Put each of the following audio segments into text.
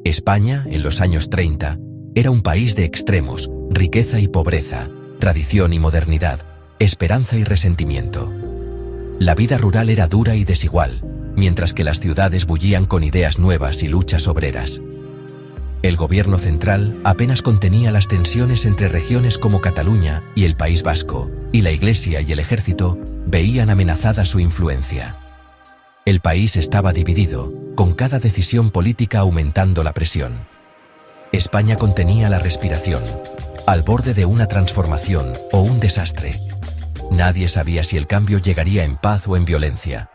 España, en los años 30, era un país de extremos, riqueza y pobreza, tradición y modernidad, esperanza y resentimiento. La vida rural era dura y desigual, mientras que las ciudades bullían con ideas nuevas y luchas obreras. El gobierno central apenas contenía las tensiones entre regiones como Cataluña y el País Vasco, y la Iglesia y el ejército veían amenazada su influencia. El país estaba dividido, con cada decisión política aumentando la presión. España contenía la respiración, al borde de una transformación o un desastre. Nadie sabía si el cambio llegaría en paz o en violencia.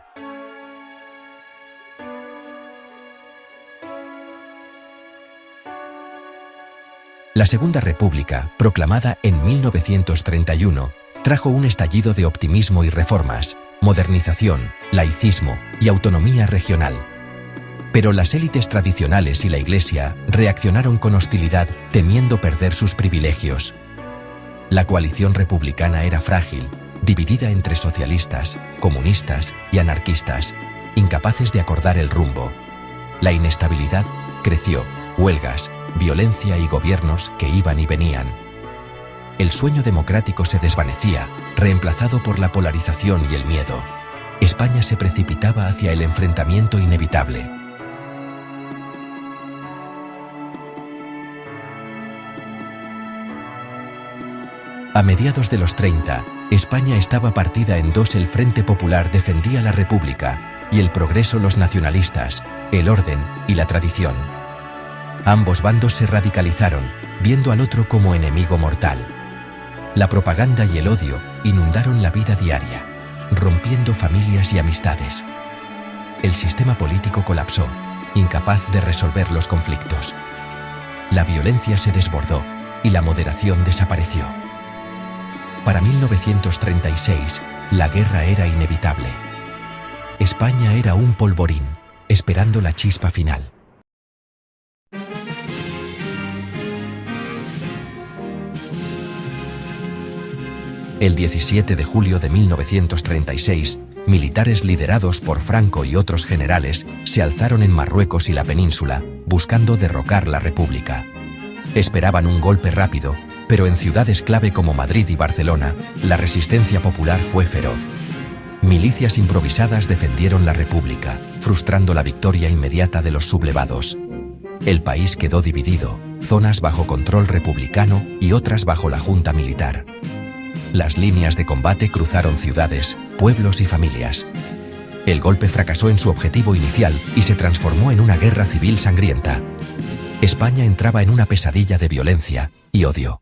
La Segunda República, proclamada en 1931, trajo un estallido de optimismo y reformas, modernización, laicismo y autonomía regional. Pero las élites tradicionales y la Iglesia reaccionaron con hostilidad, temiendo perder sus privilegios. La coalición republicana era frágil, dividida entre socialistas, comunistas y anarquistas, incapaces de acordar el rumbo. La inestabilidad creció, huelgas, violencia y gobiernos que iban y venían. El sueño democrático se desvanecía, reemplazado por la polarización y el miedo. España se precipitaba hacia el enfrentamiento inevitable. A mediados de los 30, España estaba partida en dos. El Frente Popular defendía la República, y el Progreso los nacionalistas, el orden y la tradición. Ambos bandos se radicalizaron, viendo al otro como enemigo mortal. La propaganda y el odio inundaron la vida diaria, rompiendo familias y amistades. El sistema político colapsó, incapaz de resolver los conflictos. La violencia se desbordó y la moderación desapareció. Para 1936, la guerra era inevitable. España era un polvorín, esperando la chispa final. El 17 de julio de 1936, militares liderados por Franco y otros generales se alzaron en Marruecos y la península, buscando derrocar la República. Esperaban un golpe rápido, pero en ciudades clave como Madrid y Barcelona, la resistencia popular fue feroz. Milicias improvisadas defendieron la República, frustrando la victoria inmediata de los sublevados. El país quedó dividido, zonas bajo control republicano y otras bajo la junta militar. Las líneas de combate cruzaron ciudades, pueblos y familias. El golpe fracasó en su objetivo inicial y se transformó en una guerra civil sangrienta. España entraba en una pesadilla de violencia y odio.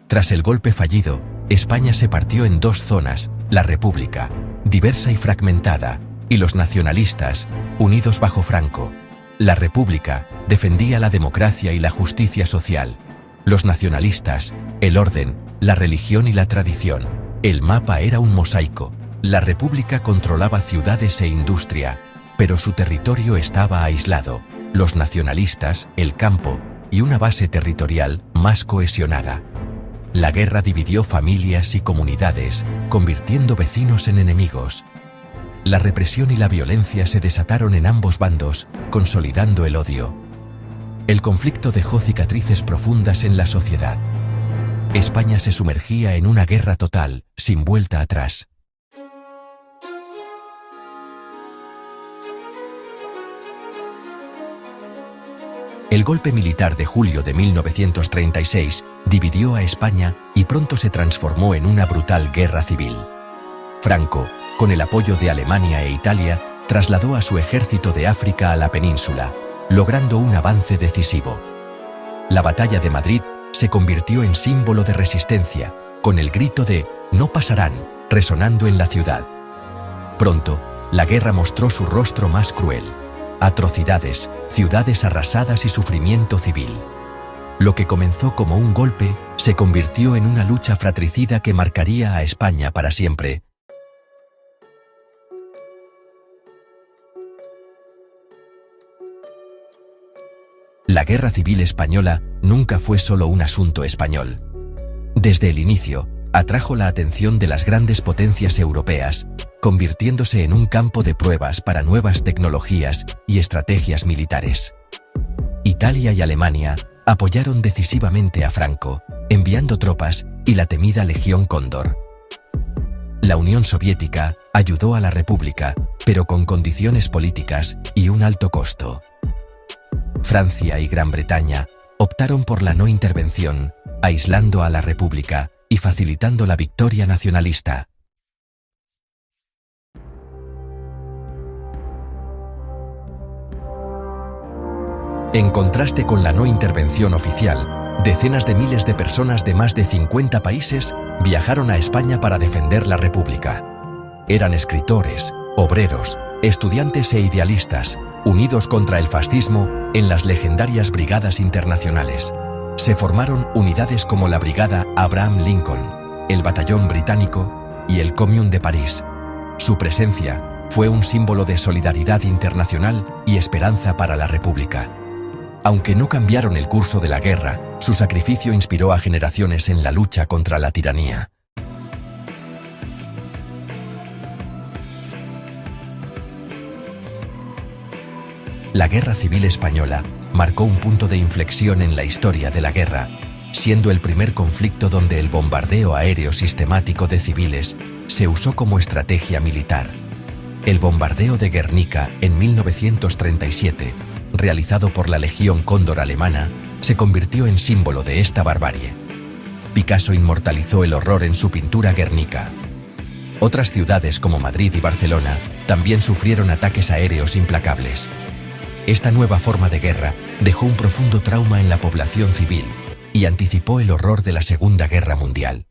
Tras el golpe fallido, España se partió en dos zonas: la República, diversa y fragmentada, y los nacionalistas, unidos bajo Franco. La República defendía la democracia y la justicia social. Los nacionalistas, el orden, la religión y la tradición. El mapa era un mosaico. La República controlaba ciudades e industria, pero su territorio estaba aislado. Los nacionalistas, el campo y una base territorial más cohesionada. La guerra dividió familias y comunidades, convirtiendo vecinos en enemigos. La represión y la violencia se desataron en ambos bandos, consolidando el odio. El conflicto dejó cicatrices profundas en la sociedad. España se sumergía en una guerra total, sin vuelta atrás. El golpe militar de julio de 1936 dividió a España y pronto se transformó en una brutal guerra civil. Franco, con el apoyo de Alemania e Italia, trasladó a su ejército de África a la península, logrando un avance decisivo. La batalla de Madrid se convirtió en símbolo de resistencia, con el grito de «No pasarán» resonando en la ciudad. Pronto, la guerra mostró su rostro más cruel. Atrocidades, ciudades arrasadas y sufrimiento civil. Lo que comenzó como un golpe se convirtió en una lucha fratricida que marcaría a España para siempre. La Guerra Civil Española nunca fue solo un asunto español. Desde el inicio, atrajo la atención de las grandes potencias europeas, convirtiéndose en un campo de pruebas para nuevas tecnologías y estrategias militares. Italia y Alemania apoyaron decisivamente a Franco, enviando tropas y la temida Legión Cóndor. La Unión Soviética ayudó a la República, pero con condiciones políticas y un alto costo. Francia y Gran Bretaña optaron por la no intervención, aislando a la República y facilitando la victoria nacionalista. En contraste con la no intervención oficial, decenas de miles de personas de más de 50 países viajaron a España para defender la República. Eran escritores, obreros, estudiantes e idealistas, unidos contra el fascismo en las legendarias brigadas internacionales. Se formaron unidades como la Brigada Abraham Lincoln, el Batallón Británico y el Commune de París. Su presencia fue un símbolo de solidaridad internacional y esperanza para la República. Aunque no cambiaron el curso de la guerra, su sacrificio inspiró a generaciones en la lucha contra la tiranía. La Guerra Civil Española marcó un punto de inflexión en la historia de la guerra, siendo el primer conflicto donde el bombardeo aéreo sistemático de civiles se usó como estrategia militar. El bombardeo de Guernica en 1937, realizado por la Legión Cóndor alemana, se convirtió en símbolo de esta barbarie. Picasso inmortalizó el horror en su pintura Guernica. Otras ciudades como Madrid y Barcelona también sufrieron ataques aéreos implacables. Esta nueva forma de guerra dejó un profundo trauma en la población civil y anticipó el horror de la Segunda Guerra Mundial.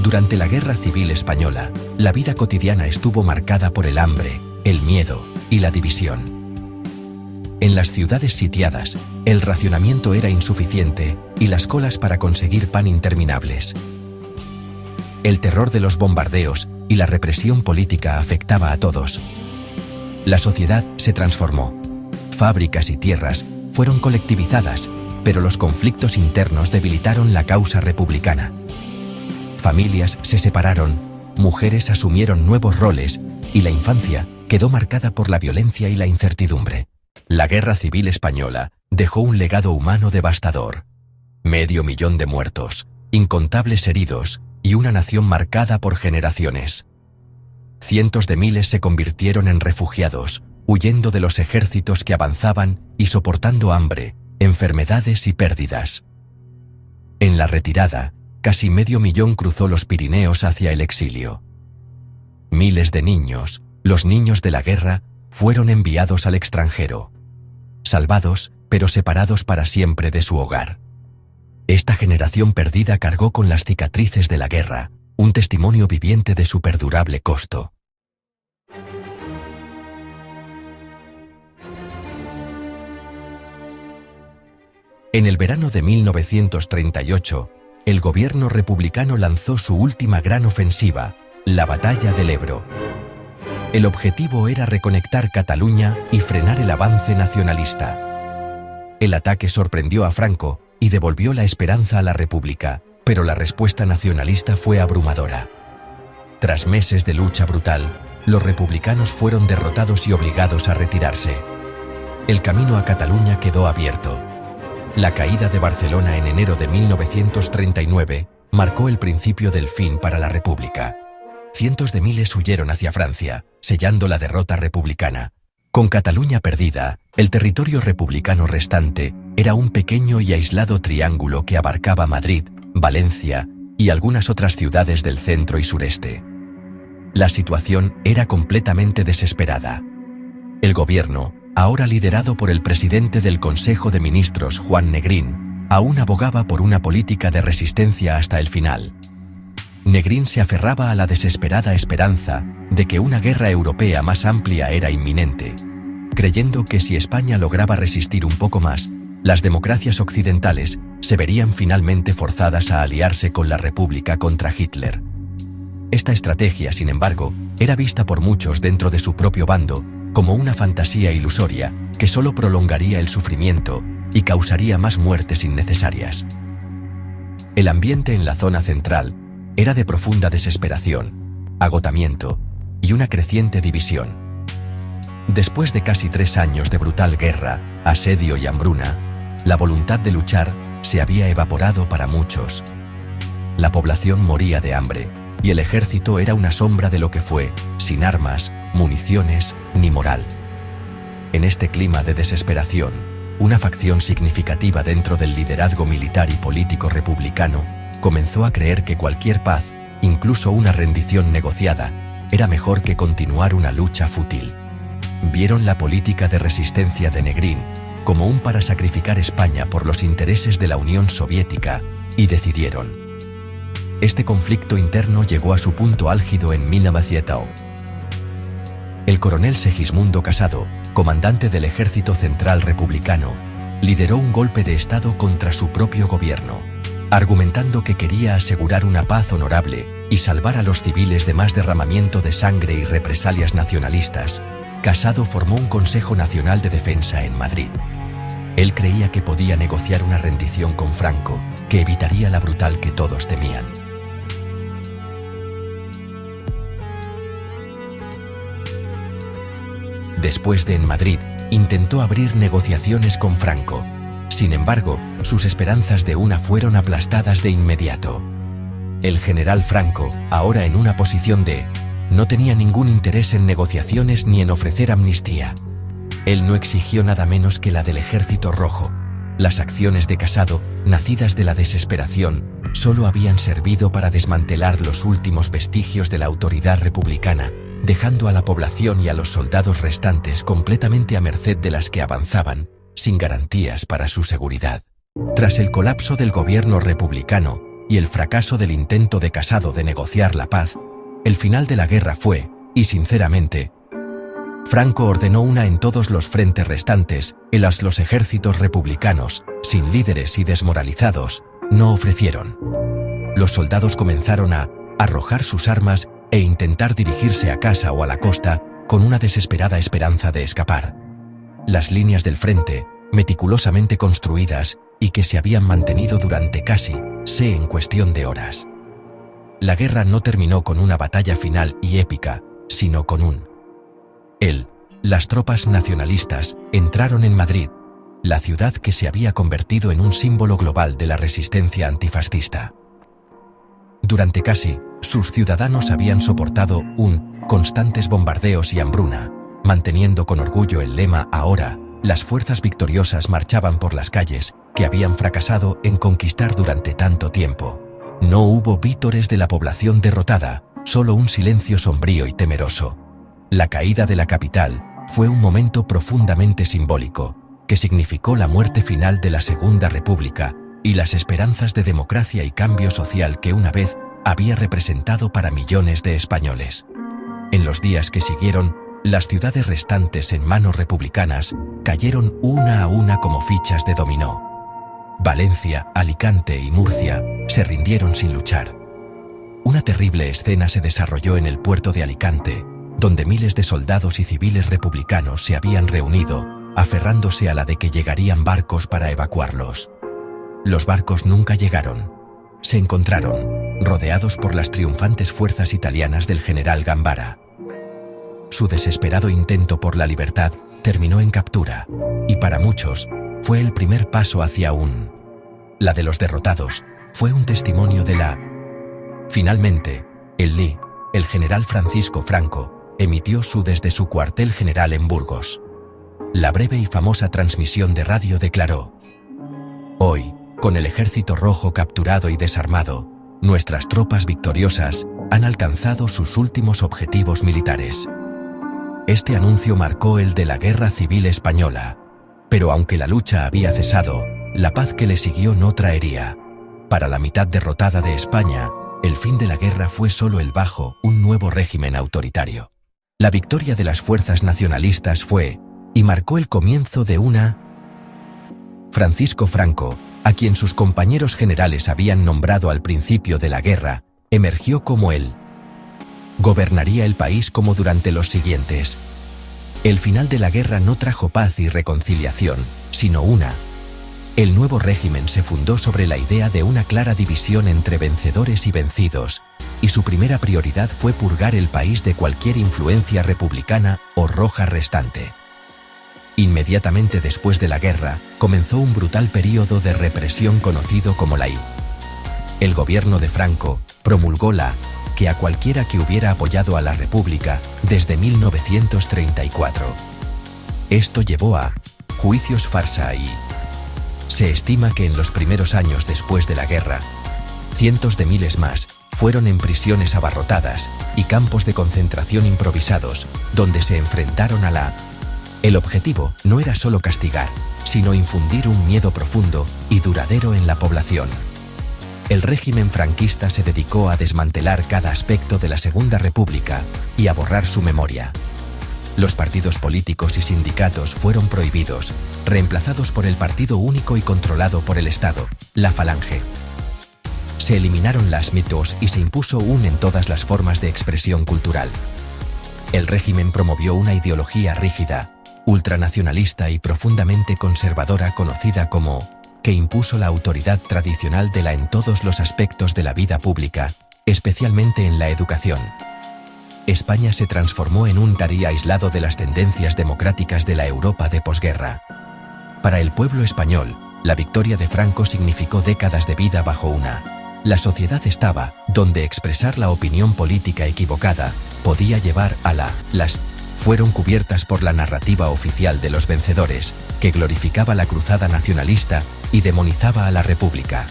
Durante la Guerra Civil Española, la vida cotidiana estuvo marcada por el hambre, el miedo y la división. En las ciudades sitiadas, el racionamiento era insuficiente y las colas para conseguir pan interminables. El terror de los bombardeos y la represión política afectaba a todos. La sociedad se transformó. Fábricas y tierras fueron colectivizadas, pero los conflictos internos debilitaron la causa republicana. Familias se separaron, mujeres asumieron nuevos roles y la infancia quedó marcada por la violencia y la incertidumbre. La Guerra Civil Española dejó un legado humano devastador. 500.000 de muertos, incontables heridos y una nación marcada por generaciones. Cientos de miles se convirtieron en refugiados, huyendo de los ejércitos que avanzaban y soportando hambre, enfermedades y pérdidas. En la retirada, casi 500.000 cruzó los Pirineos hacia el exilio. Miles de niños, los niños de la guerra, fueron enviados al extranjero. Salvados, pero separados para siempre de su hogar. Esta generación perdida cargó con las cicatrices de la guerra, un testimonio viviente de su perdurable costo. En el verano de 1938, el gobierno republicano lanzó su última gran ofensiva, la Batalla del Ebro. El objetivo era reconectar Cataluña y frenar el avance nacionalista. El ataque sorprendió a Franco y devolvió la esperanza a la República, pero la respuesta nacionalista fue abrumadora. Tras meses de lucha brutal, los republicanos fueron derrotados y obligados a retirarse. El camino a Cataluña quedó abierto. La caída de Barcelona en enero de 1939 marcó el principio del fin para la República. Cientos de miles huyeron hacia Francia, sellando la derrota republicana. Con Cataluña perdida, el territorio republicano restante era un pequeño y aislado triángulo que abarcaba Madrid, Valencia y algunas otras ciudades del centro y sureste. La situación era completamente desesperada. El gobierno, ahora liderado por el presidente del Consejo de Ministros, Juan Negrín, aún abogaba por una política de resistencia hasta el final. Negrín se aferraba a la desesperada esperanza de que una guerra europea más amplia era inminente, creyendo que si España lograba resistir un poco más, las democracias occidentales se verían finalmente forzadas a aliarse con la República contra Hitler. Esta estrategia, sin embargo, era vista por muchos dentro de su propio bando como una fantasía ilusoria que solo prolongaría el sufrimiento y causaría más muertes innecesarias. El ambiente en la zona central era de profunda desesperación, agotamiento y una creciente división. Después de casi 3 años de brutal guerra, asedio y hambruna, la voluntad de luchar se había evaporado para muchos. La población moría de hambre, y el ejército era una sombra de lo que fue, sin armas, municiones ni moral. En este clima de desesperación, una facción significativa dentro del liderazgo militar y político republicano comenzó a creer que cualquier paz, incluso una rendición negociada, era mejor que continuar una lucha fútil. Vieron la política de resistencia de Negrín como un para sacrificar España por los intereses de la Unión Soviética y decidieron. Este conflicto interno llegó a su punto álgido en 1900. El coronel Segismundo Casado, comandante del Ejército Central Republicano, lideró un golpe de Estado contra su propio gobierno, argumentando que quería asegurar una paz honorable y salvar a los civiles de más derramamiento de sangre y represalias nacionalistas. Casado formó un Consejo Nacional de Defensa en Madrid. Él creía que podía negociar una rendición con Franco, que evitaría la brutal que todos temían. Después de en Madrid, intentó abrir negociaciones con Franco. Sin embargo, sus esperanzas de una fueron aplastadas de inmediato. El general Franco, ahora en una posición de no tenía ningún interés en negociaciones ni en ofrecer amnistía. Él no exigió nada menos que la del Ejército Rojo. Las acciones de Casado, nacidas de la desesperación, solo habían servido para desmantelar los últimos vestigios de la autoridad republicana, dejando a la población y a los soldados restantes completamente a merced de las que avanzaban, sin garantías para su seguridad. Tras el colapso del gobierno republicano y el fracaso del intento de Casado de negociar la paz, el final de la guerra fue, y sinceramente, Franco ordenó una en todos los frentes restantes, los ejércitos republicanos, sin líderes y desmoralizados, no ofrecieron. Los soldados comenzaron a arrojar sus armas e intentar dirigirse a casa o a la costa con una desesperada esperanza de escapar. Las líneas del frente, meticulosamente construidas y que se habían mantenido durante casi, en cuestión de horas. La guerra no terminó con una batalla final y épica, sino con las tropas nacionalistas entraron en Madrid, la ciudad que se había convertido en un símbolo global de la resistencia antifascista. Durante casi, sus ciudadanos habían soportado constantes bombardeos y hambruna, manteniendo con orgullo el lema ahora, las fuerzas victoriosas marchaban por las calles que habían fracasado en conquistar durante tanto tiempo. No hubo vítores de la población derrotada, solo un silencio sombrío y temeroso. La caída de la capital fue un momento profundamente simbólico, que significó la muerte final de la Segunda República y las esperanzas de democracia y cambio social que una vez había representado para millones de españoles. En los días que siguieron, las ciudades restantes en manos republicanas cayeron una a una como fichas de dominó. Valencia, Alicante y Murcia se rindieron sin luchar. Una terrible escena se desarrolló en el puerto de Alicante, donde miles de soldados y civiles republicanos se habían reunido, aferrándose a la de que llegarían barcos para evacuarlos. Los barcos nunca llegaron. Se encontraron, rodeados por las triunfantes fuerzas italianas del general Gambara. Su desesperado intento por la libertad terminó en captura, y para muchos, fue el primer paso hacia la de los derrotados, fue un testimonio de la. Finalmente, el general Francisco Franco, emitió desde su cuartel general en Burgos. La breve y famosa transmisión de radio declaró: hoy, con el Ejército Rojo capturado y desarmado, nuestras tropas victoriosas han alcanzado sus últimos objetivos militares. Este anuncio marcó el de la Guerra Civil Española, pero aunque la lucha había cesado, la paz que le siguió no traería. Para la mitad derrotada de España, el fin de la guerra fue solo bajo un nuevo régimen autoritario. La victoria de las fuerzas nacionalistas fue, y marcó el comienzo de Francisco Franco, a quien sus compañeros generales habían nombrado al principio de la guerra, emergió como gobernaría el país como durante los siguientes El final de la guerra no trajo paz y reconciliación, sino una. El nuevo régimen se fundó sobre la idea de una clara división entre vencedores y vencidos, y su primera prioridad fue purgar el país de cualquier influencia republicana o roja restante. Inmediatamente después de la guerra, comenzó un brutal período de represión conocido como la I. El gobierno de Franco promulgó la que a cualquiera que hubiera apoyado a la República desde 1934. Esto llevó a juicios farsa y se estima que en los primeros años después de la guerra, cientos de miles más fueron en prisiones abarrotadas y campos de concentración improvisados, donde se enfrentaron a la. El objetivo no era solo castigar, sino infundir un miedo profundo y duradero en la población. El régimen franquista se dedicó a desmantelar cada aspecto de la Segunda República y a borrar su memoria. Los partidos políticos y sindicatos fueron prohibidos, reemplazados por el partido único y controlado por el Estado, la Falange. Se eliminaron las mitos y se impuso en todas las formas de expresión cultural. El régimen promovió una ideología rígida, ultranacionalista y profundamente conservadora conocida como que impuso la autoridad tradicional de la en todos los aspectos de la vida pública, especialmente en la educación. España se transformó en un tari aislado de las tendencias democráticas de la Europa de posguerra. Para el pueblo español, la victoria de Franco significó décadas de vida bajo una. La sociedad donde expresar la opinión política equivocada podía llevar a las fueron cubiertas por la narrativa oficial de los vencedores, que glorificaba la cruzada nacionalista y demonizaba a la República.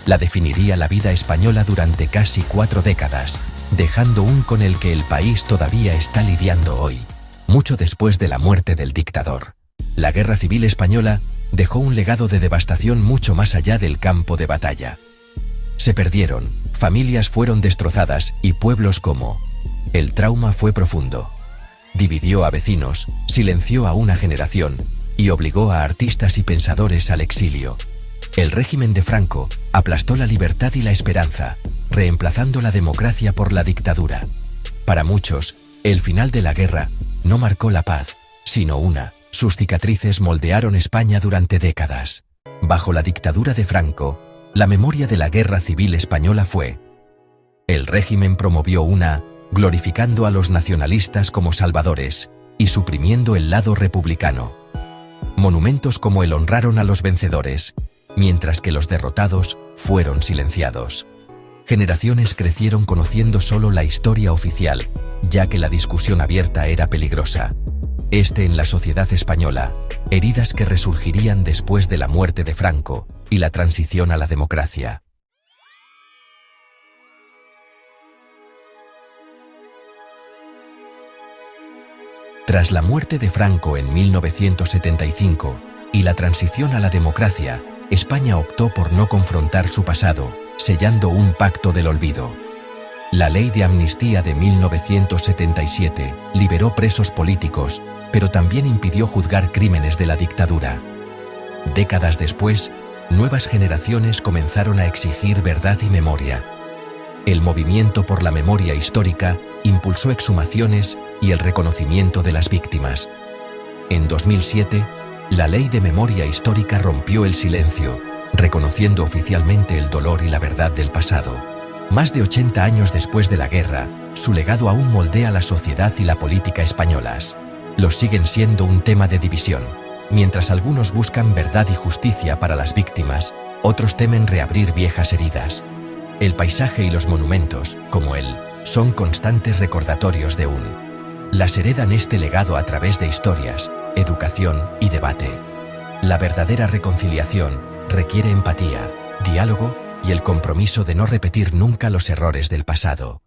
La definiría la vida española durante casi 4 décadas, dejando con el que el país todavía está lidiando hoy, mucho después de la muerte del dictador. La Guerra Civil Española dejó un legado de devastación mucho más allá del campo de batalla. Se perdieron, familias fueron destrozadas y pueblos como. El trauma fue profundo. Dividió a vecinos, silenció a una generación y obligó a artistas y pensadores al exilio. El régimen de Franco aplastó la libertad y la esperanza, reemplazando la democracia por la dictadura. Para muchos, el final de la guerra no marcó la paz, sino una. Sus cicatrices moldearon España durante décadas. Bajo la dictadura de Franco, la memoria de la Guerra Civil Española fue. El régimen promovió glorificando a los nacionalistas como salvadores y suprimiendo el lado republicano. Monumentos como el honraron a los vencedores, mientras que los derrotados fueron silenciados. Generaciones crecieron conociendo solo la historia oficial, ya que la discusión abierta era peligrosa. En la sociedad española, heridas que resurgirían después de la muerte de Franco y la transición a la democracia. Tras la muerte de Franco en 1975 y la transición a la democracia, España optó por no confrontar su pasado, sellando un pacto del olvido. La Ley de Amnistía de 1977 liberó presos políticos, pero también impidió juzgar crímenes de la dictadura. Décadas después, nuevas generaciones comenzaron a exigir verdad y memoria. El movimiento por la memoria histórica impulsó exhumaciones y el reconocimiento de las víctimas. En 2007, la Ley de Memoria Histórica rompió el silencio, reconociendo oficialmente el dolor y la verdad del pasado. Más de 80 años después de la guerra, su legado aún moldea la sociedad y la política españolas. Los siguen siendo un tema de división. Mientras algunos buscan verdad y justicia para las víctimas, otros temen reabrir viejas heridas. El paisaje y los monumentos, como son constantes recordatorios de las heredan este legado a través de historias, educación y debate. La verdadera reconciliación requiere empatía, diálogo y el compromiso de no repetir nunca los errores del pasado.